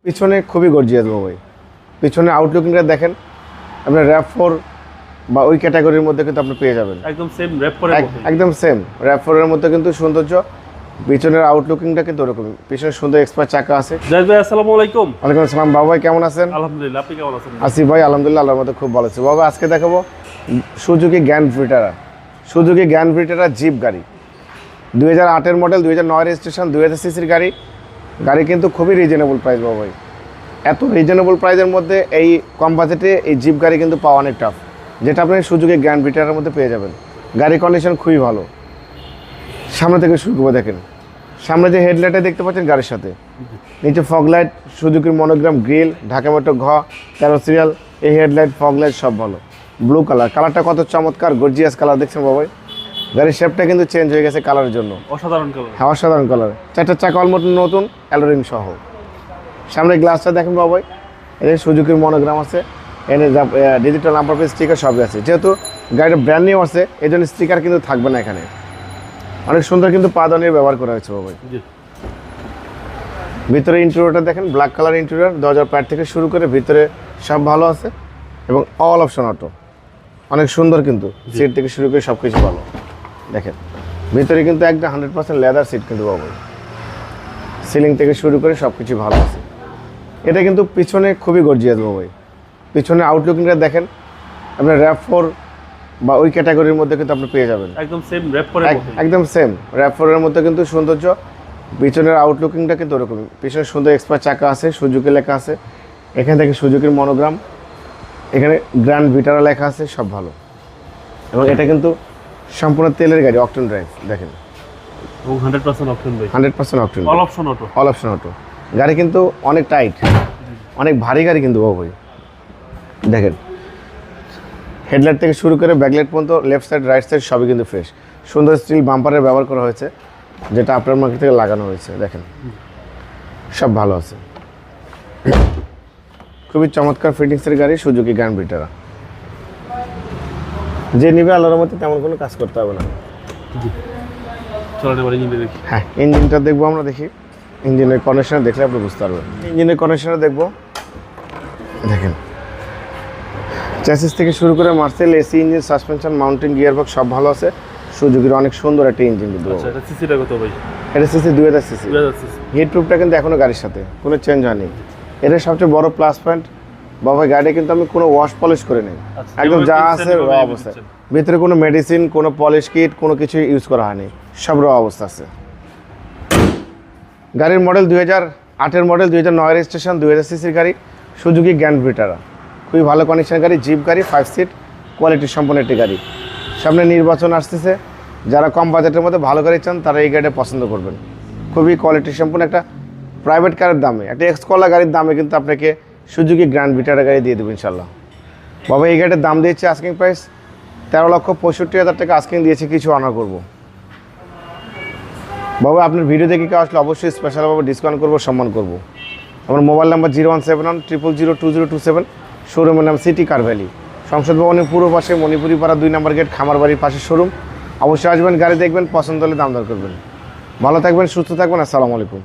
পিছনে খুবই গর্জিয়াস ভাই। পিছনে আউটলুকিংটা দেখেন, আপনার RAV4 বা ওই ক্যাটাগরির মধ্যে কিন্তু আপনি পেয়ে যাবেন। একদম সেম RAV4 এর মতো। একদম সেম RAV4 এর মধ্যে কিন্তু সৌন্দর্য, পিছনের আউটলুকিংটা কিন্তু ওরকম। পিছনে সুন্দর এক্সপার্ট চাকা আছে। জাহিদ ভাই আসসালামু আলাইকুম। ওয়ালাইকুম আসসালাম। বাবা ভাই কেমন আছেন? আলহামদুলিল্লাহ, আপনি কেমন আছেন? আসি ভাই, আলহামদুলিল্লাহ, আল্লাহর মধ্যে খুব ভালো আছি। বাবা আজকে দেখাবো সুজুকি গ্র্যান্ড ভিটারা জিপ গাড়ি, 2008-এর মডেল, 2009 রেজিস্ট্রেশন, 2000 সিসির গাড়ি। গাড়ি কিন্তু খুবই রিজনেবল প্রাইস বাবা ভাই। এত রিজনেবল প্রাইসের মধ্যে এই কম বাজেটে এই জিপ গাড়ি কিন্তু পাওয়া অনেক টাফ, যেটা আপনি সুজুকি গ্র্যান্ড ভিটারার মধ্যে পেয়ে যাবেন। গাড়ির কন্ডিশন খুবই ভালো। সামনে থেকে শুরু করে দেখেন, সামনে যে হেডলাইটটা দেখতে পাচ্ছেন গাড়ির সাথে, নিচে ফগ লাইট, সুজুকির মনোগ্রাম, গ্রিল, ঢাকা মেট্রো ঘ 13 সিরিয়াল, এই হেডলাইট, ফগ লাইট সব ভালো। ব্লু কালারটা কত চমৎকার গর্জিয়াস কালার দেখছেন বাবাই। গাড়ির শেপটা কিন্তু চেঞ্জ হয়ে গেছে কালারের জন্য, অসাধারণ কালার। হ্যাঁ অসাধারণ কালার। চারটা চাকা অলমোস্ট নতুন, অ্যালোরিং সহ। সামনে গ্লাসটা দেখেন বাবাই, এই সুজুকির মনোগ্রাম আছে, এনে ডিজিটাল নাম্বার প্লেট, স্টিকার সবই আছে। যেহেতু গাড়িটা ব্র্যান্ড নিউ আছে, এই জন্য স্টিকার কিন্তু থাকবে না এখানে। অনেক সুন্দর কিন্তু পাদানির ব্যবহার করা হয়েছে বাবাই। ভিতরে ইন্টেরিয়রটা দেখেন, ব্ল্যাক কালার ইন্টেরিয়র, দরজার প্যাড থেকে শুরু করে ভিতরে সব ভালো আছে এবং অল অপশন অটো। অনেক সুন্দর কিন্তু সিট থেকে শুরু করে সব কিছু ভালো। দেখেন ভিতরে কিন্তু একটা 100% লেদার সিট কিন্তু বাবাই। সিলিং থেকে শুরু করে সব কিছু ভালো আছে। এটা কিন্তু পিছনে খুবই গর্জিয়াস বাবাই। পিছনে আউটলুকিংটা দেখেন, আপনার RAV4 বা ওই ক্যাটাগরির মধ্যে কিন্তু আপনি পেয়ে যাবেন। একদম সেম RAV4 এর মতো। একদম সেম RAV4 এর মধ্যে কিন্তু সৌন্দর্য, পিছনের আউটলুকিংটা কিন্তু ওরকম। পিছনে সুন্দর এক্সপার্ট চাকা আছে, সুজুকি লেখা আছে, এখান থেকে সুজুকির মনোগ্রাম, এখানে গ্র্যান্ড ভিটারা লেখা আছে, সব ভালো। এবং এটা কিন্তু সম্পূর্ণ তেলের গাড়ি, অকটেন ড্রাইভ। দেখেন এবং 100% অপশন ভাই। 100% octane, all option auto. All option auto. গাড়ি কিন্তু অনেক টাইট, অনেক ভারী গাড়ি কিন্তু ভাই। দেখেন হেডলাইট থেকে শুরু করে ব্যাকলাইট পর্যন্ত, লেফট সাইড রাইট সাইড সবই কিন্তু ফ্রেশ। সুন্দর স্টিল বাম্পারের ব্যবহার করা হয়েছে, যেটা আপনার মার্কেট থেকে লাগানো হয়েছে। দেখেন সব ভালো আছে। খুবই চমৎকার ফিটিংসের গাড়ি সুজুকি গ্র্যান্ড ভিটারা। যে নিবে আল্লাহর মধ্যে তেমন কোনো কাজ করতে হবে না। চলেন এবার ইঞ্জিনটা দেখি। হ্যাঁ ইঞ্জিনটা দেখবো আমরা, দেখি ইঞ্জিনের কন্ডিশনার দেখলে আপনি বুঝতে পারবেন। ইঞ্জিনের কন্ডিশনার দেখবো, দেখেন চ্যাসিস থেকে শুরু করে Marcel, AC engine, suspension, mountain, gearbox সব ভালো আছে। সুজুকির অনেক সুন্দর একটা ইঞ্জিন কিন্তু। আচ্ছা, এটা সিসিটা কত ভাই? এটা সিসি 2000 সিসি। 2000 সিসি। হিট প্রুফটা কিন্তু এখনো গাড়ির সাথে কোনো চেঞ্জ হয়নি। এটা সবচেয়ে বড় প্লাস পয়েন্ট বাবা, গাড়ি কিন্তু আমি কোনো ওয়াশ পলিশ করে নেই, একদম যা আছে র অবস্থা। ভিতরে কোনো মেডিসিন, কোনো পলিশ কিট, কোনো কিছু ইউজ করা হয়নি, সব র অবস্থা আছে। গাড়ির মডেল 2008-এর মডেল, 2009 রেজিস্ট্রেশন, 2000 সিসির গাড়ি, সুজুকি গ্র্যান্ড ভিটারা। খুবই ভালো কন্ডিশনের গাড়ি, জিপ গাড়ি, 5 সিট, কোয়ালিটি সম্পন্ন একটি গাড়ি। সামনে নির্বাচন আসতেছে, যারা কম বাজেটের মধ্যে ভালো গাড়ি চান তারা এই গাড়িটা পছন্দ করবেন। খুবই কোয়ালিটি সম্পন্ন একটা প্রাইভেট কারের দামে, একটা এক্সকলা গাড়ির দামে কিন্তু আপনাকে সুজুকি গ্র্যান্ড ভিটারা গাড়ি দিয়ে দেবো ইনশাল্লাহ। বাবা এই গাড়িটার দাম দিয়েছে আস্কিং প্রাইস 13,65,000 টাকা আস্কিং দিয়েছে, কিছু অনার করবো। বাবা আপনার ভিডিও দেখে কেউ আসলে অবশ্যই স্পেশালভাবে ডিসকাউন্ট করবো, সম্মান করবো। আমার মোবাইল নাম্বার 01710002027। শোরুমের নাম সিটি কার ভ্যালি, সংসদ ভবনের পূর্ব পাশে, মণিপুরি পাড়া 2 নম্বর গেট, খামার বাড়ির পাশে শোরুম। অবশ্যই আসবেন, গাড়ি দেখবেন, পছন্দ হলে দাম দর করবেন। ভালো থাকবেন, সুস্থ থাকবেন, আসসালামু আলাইকুম।